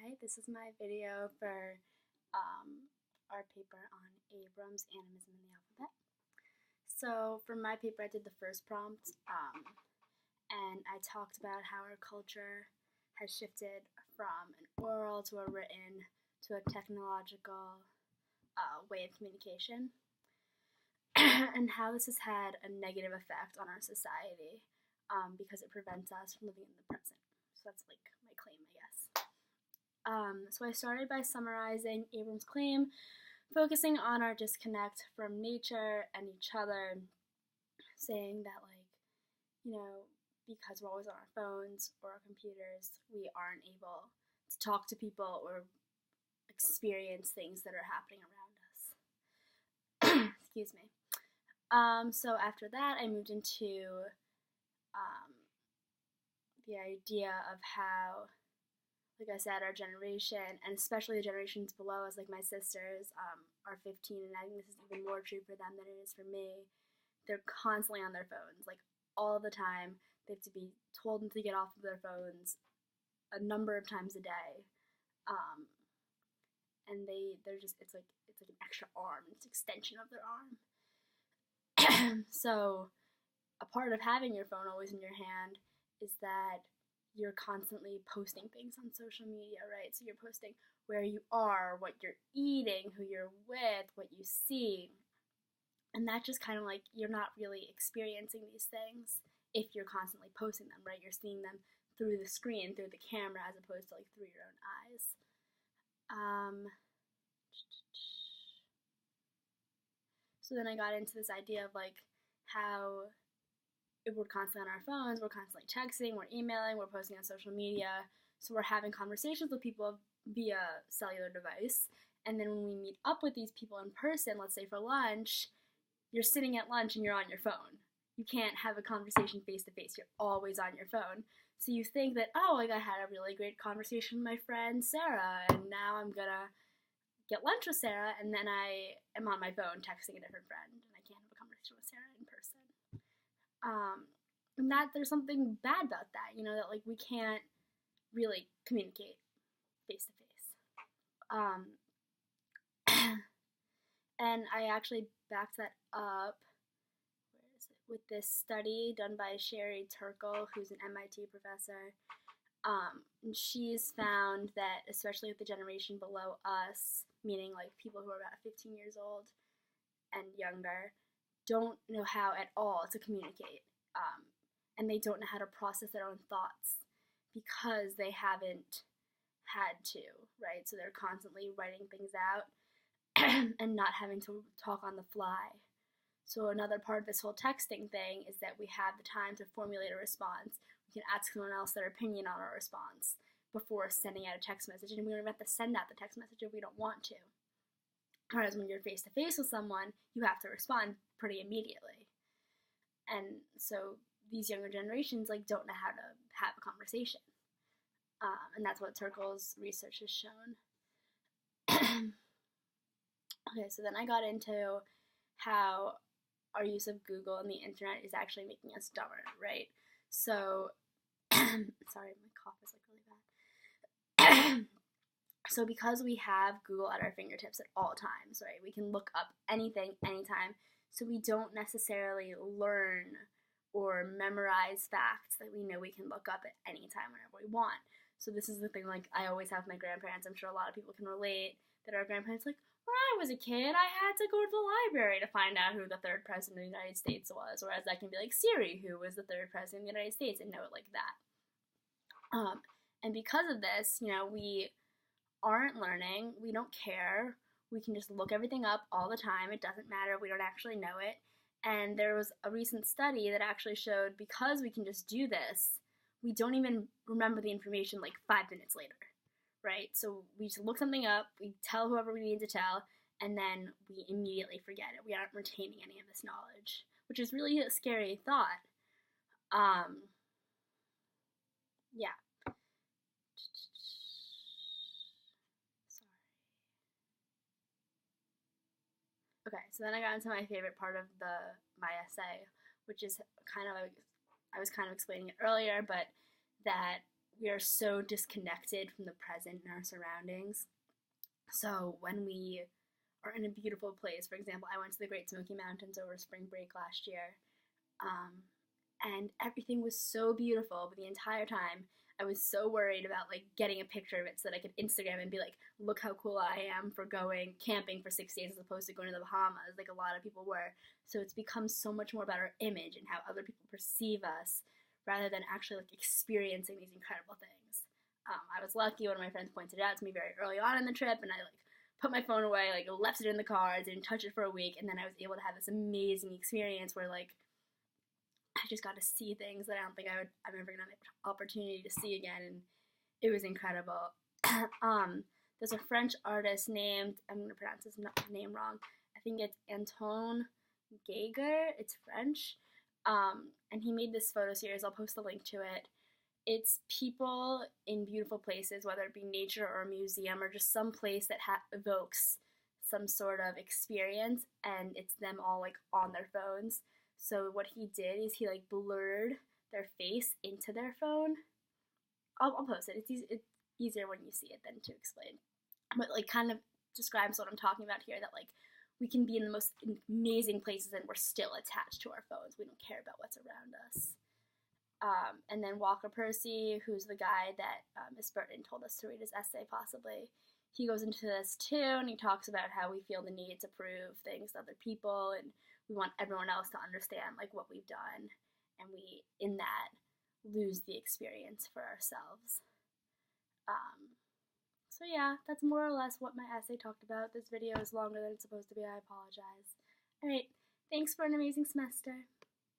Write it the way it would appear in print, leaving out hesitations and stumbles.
Hi, this is my video for our paper on Abram's Animism in the Alphabet. So for my paper, I did the first prompt, and I talked about how our culture has shifted from an oral to a written to a technological way of communication, and how this has had a negative effect on our society because it prevents us from living in the present. So that's like my claim, I guess. So I started by summarizing Abram's claim, focusing on our disconnect from nature and each other, saying that, because we're always on our phones or our computers, we aren't able to talk to people or experience things that are happening around us. Excuse me. So after that, I moved into the idea of how, like I said, our generation, and especially the generations below us, like my sisters, are 15, and I think this is even more true for them than it is for me. They're constantly on their phones, like all the time. They have to be told to get off of their phones a number of times a day, and they're just it's like an extra arm, it's an extension of their arm. So a part of having your phone always in your hand is that you're constantly posting things on social media, right? So you're posting where you are, what you're eating, who you're with, what you see. And that just kind of like, you're not really experiencing these things if you're constantly posting them, right? You're seeing them through the screen, through the camera, as opposed to like through your own eyes. So then I got into this idea of like how if we're constantly on our phones, we're constantly texting, we're emailing, we're posting on social media, so we're having conversations with people via cellular device, and then when we meet up with these people in person, let's say for lunch, you're sitting at lunch and you're on your phone. You can't have a conversation face to face, you're always on your phone. So you think that, oh, like I had a really great conversation with my friend Sarah, and now I'm gonna get lunch with Sarah, and then I am on my phone texting a different friend, and I can't have a conversation with Sarah in person. And that there's something bad about that, that like we can't really communicate face to face. And I actually backed that up, with this study done by Sherry Turkle, who's an MIT professor. And she's found that, especially with the generation below us, meaning like people who are about 15 years old and younger, don't know how at all to communicate. And they don't know how to process their own thoughts because they haven't had to, right? So they're constantly writing things out and not having to talk on the fly. So another part of this whole texting thing is that we have the time to formulate a response. We can ask someone else their opinion on our response before sending out a text message, and we don't even have to send out the text message if we don't want to. Whereas when you're face to face with someone, you have to respond pretty immediately. And so these younger generations don't know how to have a conversation. And that's what Turkle's research has shown. Okay, so then I got into how our use of Google and the internet is actually making us dumber, right? So, sorry, my cough is really bad. So because we have Google at our fingertips at all times, right, we can look up anything, anytime, so we don't necessarily learn or memorize facts that we know we can look up at any time whenever we want. So this is the thing, I always have with my grandparents. I'm sure a lot of people can relate that our grandparents, when I was a kid, I had to go to the library to find out who the third president of the United States was, whereas I can be like, Siri, who was the third president of the United States, and know it like that. And because of this, we aren't learning, we don't care, we can just look everything up all the time, it doesn't matter, we don't actually know it. And there was a recent study that actually showed because we can just do this, we don't even remember the information 5 minutes later, right? So we just look something up, we tell whoever we need to tell, and then we immediately forget it. We aren't retaining any of this knowledge, which is really a scary thought. Yeah. Okay, so then I got into my favorite part of my essay, which is I was kind of explaining it earlier, but that we are so disconnected from the present in our surroundings. So when we are in a beautiful place, for example, I went to the Great Smoky Mountains over spring break last year, and everything was so beautiful, but the entire time I was so worried about like getting a picture of it so that I could Instagram and be like, look how cool I am for going camping for 6 days as opposed to going to the Bahamas like a lot of people were. So it's become so much more about our image and how other people perceive us rather than actually like experiencing these incredible things. I was lucky. One of my friends pointed it out to me very early on in the trip, and I like put my phone away, like left it in the car, didn't touch it for a week, and then I was able to have this amazing experience where like I just got to see things that I don't think I'm ever gonna have the opportunity to see again, and it was incredible. There's a French artist named, I'm gonna pronounce his name wrong. I think it's Anton Geiger. It's French, and he made this photo series. I'll post the link to it. It's people in beautiful places, whether it be nature or a museum or just some place that evokes some sort of experience, and it's them all like on their phones. So what he did is he like blurred their face into their phone. I'll post it. It's easier when you see it than to explain. But like kind of describes what I'm talking about here, that like we can be in the most amazing places and we're still attached to our phones. We don't care about what's around us. And then Walker Percy, who's the guy that Miss Burton told us to read his essay possibly, he goes into this too, and he talks about how we feel the need to prove things to other people, and we want everyone else to understand like what we've done, and we, in that, lose the experience for ourselves. So yeah, that's more or less what my essay talked about. This video is longer than it's supposed to be. I apologize. Alright, thanks for an amazing semester.